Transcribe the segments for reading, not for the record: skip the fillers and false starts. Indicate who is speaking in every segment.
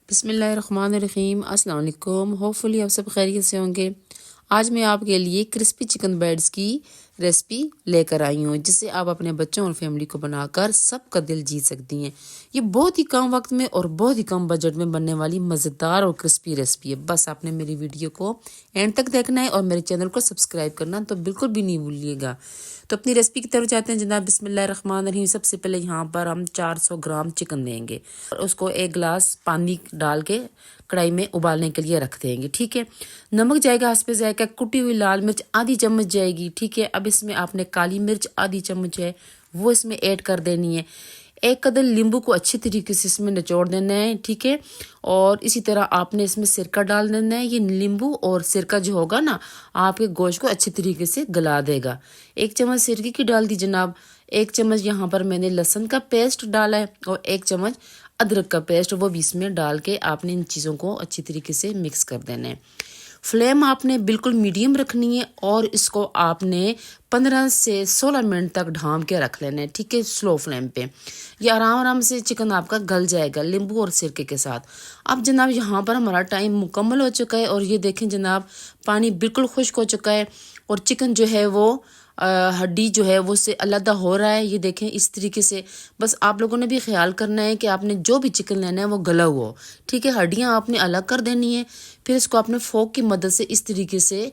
Speaker 1: बिस्मिल्लाहिर्रहमानिर्रहीम। अस्सलाम वालेकुम। होपफुली आप सब खैरियत से होंगे। आज मैं आपके लिए क्रिस्पी चिकन बैड्स की रेसिपी लेकर आई हूँ, जिससे आप अपने बच्चों और फैमिली को बनाकर सबका दिल जीत सकती हैं। ये बहुत ही कम वक्त में और बहुत ही कम बजट में बनने वाली मज़ेदार और क्रिस्पी रेसिपी है। बस आपने मेरी वीडियो को एंड तक देखना है और मेरे चैनल को सब्सक्राइब करना तो बिल्कुल भी नहीं भूलिएगा। तो अपनी रेसिपी की तरफ जाते हैं जनाब। बिस्मिल्लाहिर्रहमानिर्रहीम। सबसे पहले यहाँ पर हम 400 ग्राम चिकन लेंगे और उसको 1 गिलास पानी डाल के कढ़ाई में उबालने के लिए रख देंगे। ठीक है। नमक जाएगा, हस्बे जाएगा, कुटी हुई लाल मिर्च आधी चम्मच जाएगी। ठीक है। अब इसमें आपने काली मिर्च आधी चम्मच है वो इसमें ऐड कर देनी है। 1 कदर नींबू को अच्छी तरीके से इसमें निचोड़ देना है। ठीक है। और इसी तरह आपने इसमें सिरका डाल देना है। ये नींबू और सिरका जो होगा ना, आपके गोश्त को अच्छी तरीके से गला देगा। 1 चम्मच सिरके की डाल दी जनाब। 1 चम्मच यहाँ पर मैंने लहसुन का पेस्ट डाला है और 1 चम्मच अदरक का पेस्ट, वो भी इसमें डाल के आपने इन चीज़ों को अच्छी तरीके से मिक्स कर देना है। फ्लेम आपने बिल्कुल मीडियम रखनी है और इसको आपने 15 से 16 मिनट तक ढाँप के रख लेना है। ठीक है। स्लो फ्लेम पे ये आराम आराम से चिकन आपका गल जाएगा नींबू और सिरके के साथ। अब जनाब यहाँ पर हमारा टाइम मुकम्मल हो चुका है और ये देखें जनाब, पानी बिल्कुल खुश्क हो चुका है और चिकन जो है वो हड्डी जो है वो से अलग हो रहा है। ये देखें इस तरीके से। बस आप लोगों ने भी ख्याल करना है कि आपने जो भी चिकन लेना है वो गला हुआ हो। ठीक है। हड्डियां आपने अलग कर देनी है। फिर इसको आपने फोक की मदद से इस तरीके से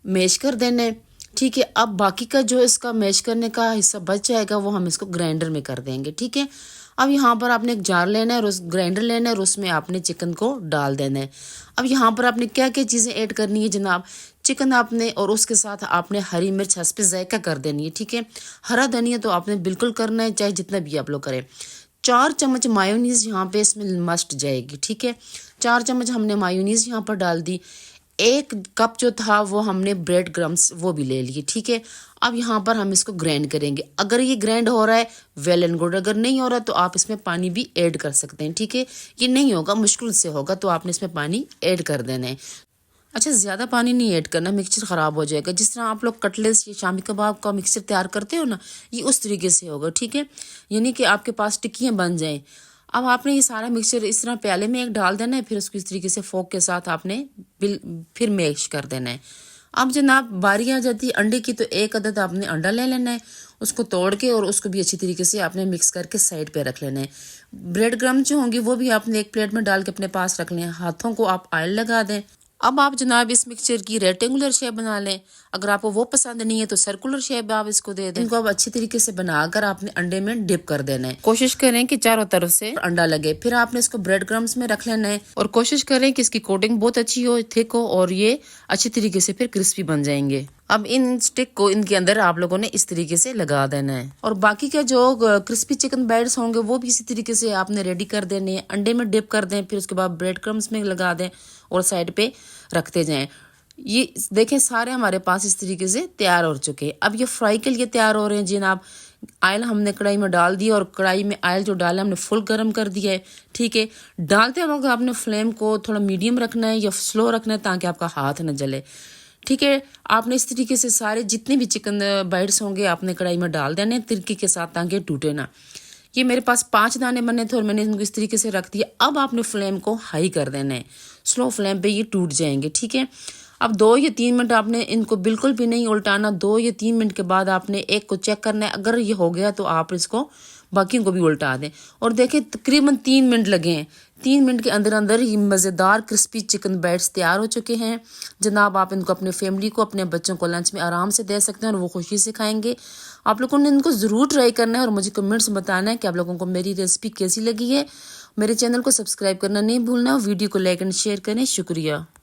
Speaker 1: मैश कर देना है। ठीक है। अब बाकी का जो इसका मैश करने का हिस्सा बच जाएगा वो हम इसको ग्राइंडर में कर देंगे। ठीक है। अब यहाँ पर आपने एक जार लेना है और उस ग्राइंडर लेना है और उसमें आपने चिकन को डाल देना है। अब यहाँ पर आपने क्या क्या चीज़ें ऐड करनी है जनाब। चिकन आपने और उसके साथ आपने हरी मिर्च हस्बे जायका कर देनी है। ठीक है। हरा धनिया तो आपने बिल्कुल करना है, चाहे जितना भी आप लोग करें। 4 चम्मच मायोनीज यहाँ पे इसमें मस्ट जाएगी। ठीक है। 4 चम्मच हमने मायोनीज यहाँ पर डाल दी। 1 कप जो था वो हमने ब्रेड क्रम्स वो भी ले लिए। ठीक है। अब यहाँ पर हम इसको ग्राइंड करेंगे। अगर ये ग्राइंड हो रहा है वेल एंड गुड, अगर नहीं हो रहा तो आप इसमें पानी भी ऐड कर सकते हैं। ठीक है। ये नहीं होगा, मुश्किल से होगा, तो आपने इसमें पानी ऐड कर देना है। अच्छा, ज़्यादा पानी नहीं ऐड करना, मिक्सचर ख़राब हो जाएगा। जिस तरह आप लोग कटलेट्स या शामी कबाब का मिक्सचर तैयार करते हो ना, ये उस तरीके से होगा। ठीक है। यानी कि आपके पास टिक्कियाँ बन जाएं। अब आपने ये सारा मिक्सचर इस तरह प्याले में एक डाल देना है, फिर उसको इस तरीके से फोक के साथ आपने फिर मैश कर देना है। अब जनाब बारी आ जाती है अंडे की, तो 1 अदद आपने अंडा ले लेना है, उसको तोड़ के और उसको भी अच्छी तरीके से आपने मिक्स करके साइड पे रख लेना है। ब्रेड क्रम्ब जो होंगी वो भी आपने एक प्लेट में डाल के अपने पास रख लें। हाथों को आप ऑयल लगा दें। अब आप जनाब इस मिक्सचर की रेक्टेंगुलर शेप बना लें। अगर आपको वो पसंद नहीं है तो सर्कुलर शेप आप इसको दे दें। इनको आप अच्छी तरीके से बनाकर आपने अंडे में डिप कर देना है। कोशिश करें कि चारों तरफ से अंडा लगे। फिर आपने इसको ब्रेड क्रम्स में रख लेना है और कोशिश करें कि इसकी कोटिंग बहुत अच्छी हो, थिक हो और ये अच्छी तरीके से फिर क्रिस्पी बन जाएंगे। अब इन स्टिक को इनके अंदर आप लोगों ने इस तरीके से लगा देना है और बाकी का जो क्रिस्पी चिकन बैड्स होंगे वो भी इसी तरीके से आपने रेडी कर देने हैं। अंडे में डिप कर दें, फिर उसके बाद ब्रेड क्रम्स में लगा दें और साइड पे रखते जाएं। ये देखें सारे हमारे पास इस तरीके से तैयार हो चुके हैं। अब ये फ्राई के लिए तैयार हो रहे हैं जनाब। ऑयल हमने कढ़ाई में डाल दिया और कढ़ाई में ऑयल जो डाला हमने फुल गर्म कर दिया है। ठीक है। डालते वक्त आपने फ्लेम को थोड़ा मीडियम रखना है या स्लो रखना है ताकि आपका हाथ न जले। ठीक है। आपने इस तरीके से सारे जितने भी चिकन बाइट्स होंगे आपने कढ़ाई में डाल देने तिरकी के साथ ताकि टूटे ना। ये मेरे पास 5 दाने बने थे और मैंने इनको इस तरीके से रख दिया। अब आपने फ्लेम को हाई कर देना है, स्लो फ्लेम पे ये टूट जाएंगे। ठीक है। अब 2 या 3 मिनट आपने इनको बिल्कुल भी नहीं उल्टाना। 2 या 3 मिनट के बाद आपने एक को चेक करना है। अगर ये हो गया तो आप इसको बाकियों को भी उल्टा दें और देखें तकरीबन 3 मिनट लगे हैं। 3 मिनट के अंदर अंदर ही मज़ेदार क्रिस्पी चिकन बैट्स तैयार हो चुके हैं जनाब। आप इनको अपने फैमिली को, अपने बच्चों को लंच में आराम से दे सकते हैं और वो खुशी से खाएंगे। आप लोगों ने इनको ज़रूर ट्राई करना है और मुझे कमेंट्स में बताना है कि आप लोगों को मेरी रेसिपी कैसी लगी है। मेरे चैनल को सब्सक्राइब करना नहीं भूलना, वीडियो को लाइक एंड शेयर करें। शुक्रिया।